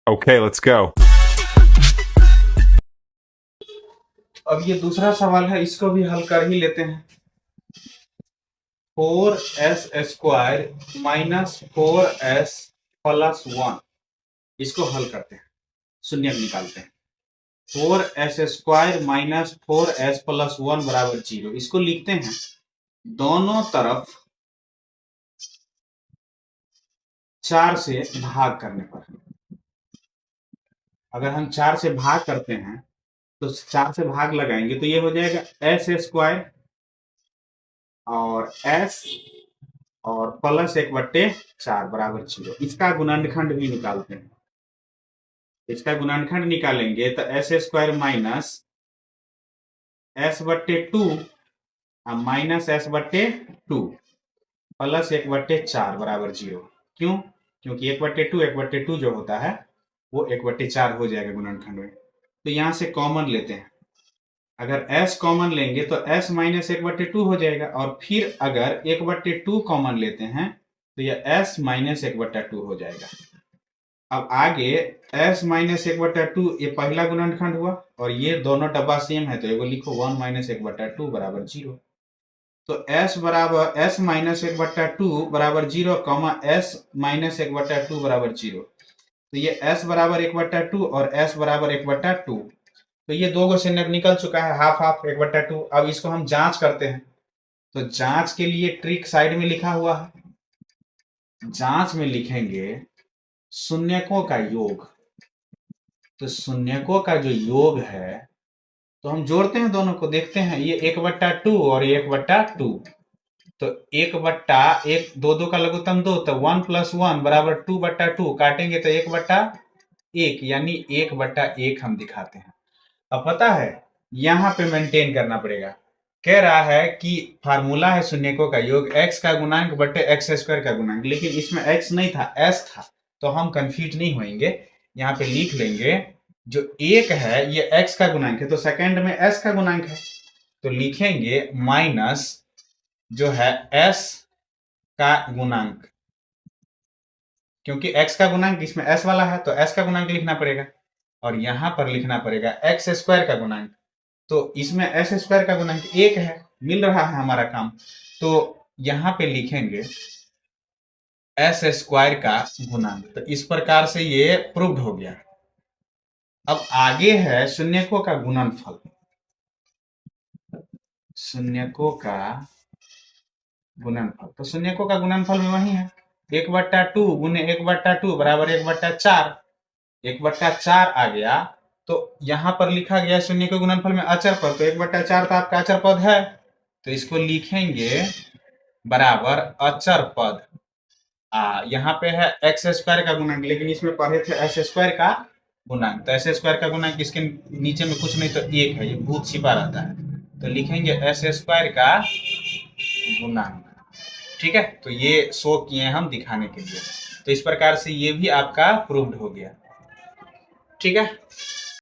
Okay, let's go. अब ये दूसरा सवाल है, इसको भी हल कर ही लेते हैं। 4s² माइनस 4s प्लस 1, इसको हल करते हैं, शून्य निकालते हैं। 4s² माइनस 4s प्लस 1 बराबर 0, इसको लिखते हैं दोनों तरफ 4 से भाग करने पर। अगर हम 4 से भाग करते हैं तो 4 से भाग लगाएंगे तो ये हो जाएगा s² और s और प्लस 1/4 बराबर 0। इसका गुणनखंड भी निकालते हैं। इसका गुणनखंड निकालेंगे तो s² minus s/2 minus s/2 plus 1/4 बराबर 0। क्यों? क्योंकि 1/2 1/2 जो होता है वो 1/4 हो जाएगा गुणनखंड में। तो यहां से कॉमन लेते हैं। अगर s कॉमन लेंगे तो s माइनस 1/2 हो जाएगा, और फिर अगर 1/2 कॉमन लेते हैं तो यह s माइनस 1/2 हो जाएगा। अब आगे s माइनस 1/2 ये पहला गुणनखंड हुआ, और ये दोनों डब्बा सेम है तो एगो लिखो 1 माइनस 1/2 बराबर 0। तो s बराबर s माइनस 1/2 बराबर 0, s माइनस 1/2 बराबर 0। तो ये s बराबर 1/2 और s बराबर 1/2, तो ये दो गो से निकल चुका है, हाफ हाफ 1/2। अब इसको हम जांच करते हैं, तो जांच के लिए ट्रिक साइड में लिखा हुआ है। जांच में लिखेंगे शून्यकों का योग। तो शून्यकों का जो योग है तो हम जोड़ते हैं दोनों को, देखते हैं ये 1/2 और ये 1/2। तो 1/1, 2 का लघुत्तम 2, तो 1 प्लस 1 बराबर 2/2, काटेंगे तो 1/1, यानी 1/1 हम दिखाते हैं। अब पता है यहाँ पे मेंटेन करना पड़ेगा। कह रहा है कि फार्मूला है शून्यकों का योग x का गुणांक बटे x² का गुणांक, लेकिन इसमें x नहीं था, s था। तो हम कंफ्यूज नहीं होंगे, यहाँ पे लिख लेंगे जो 1 है ये x का गुणांक है, तो सेकंड में s का गुणांक है, तो लिखेंगे माइनस जो है s का गुणांक, क्योंकि x का गुणांक इसमें s वाला है तो s का गुणांक लिखना पड़ेगा, और यहां पर लिखना पड़ेगा x² का गुणांक। तो इसमें s² का गुणांक 1 है, मिल रहा है हमारा काम। तो यहां पे लिखेंगे s² का गुणांक। तो इस प्रकार से ये प्रूव्ड हो गया। अब आगे है शून्यकों का गुणनफल। शून्यकों का गुणनफल, तो शून्यकों का गुणनफल में वही है 1/2 गुने 1/2 बराबर 1/4। 1/4 आ गया, तो यहां पर लिखा गया शून्य के गुणनफल में अचर पद, तो 1/4 तो आपका अचर पद है, तो इसको लिखेंगे बराबर अचर पद। यहाँ पे है x² का गुणांक, लेकिन इसमें पढ़े थे s² का गुणांक, तो s² का गुणांक इसके नीचे में कुछ नहीं तो 1 है, ये भूत छिपा रहता है, तो लिखेंगे s² का गुणांक। ठीक है, तो ये शो किए हम दिखाने के लिए। तो इस प्रकार से ये भी आपका प्रूव्ड हो गया। ठीक है।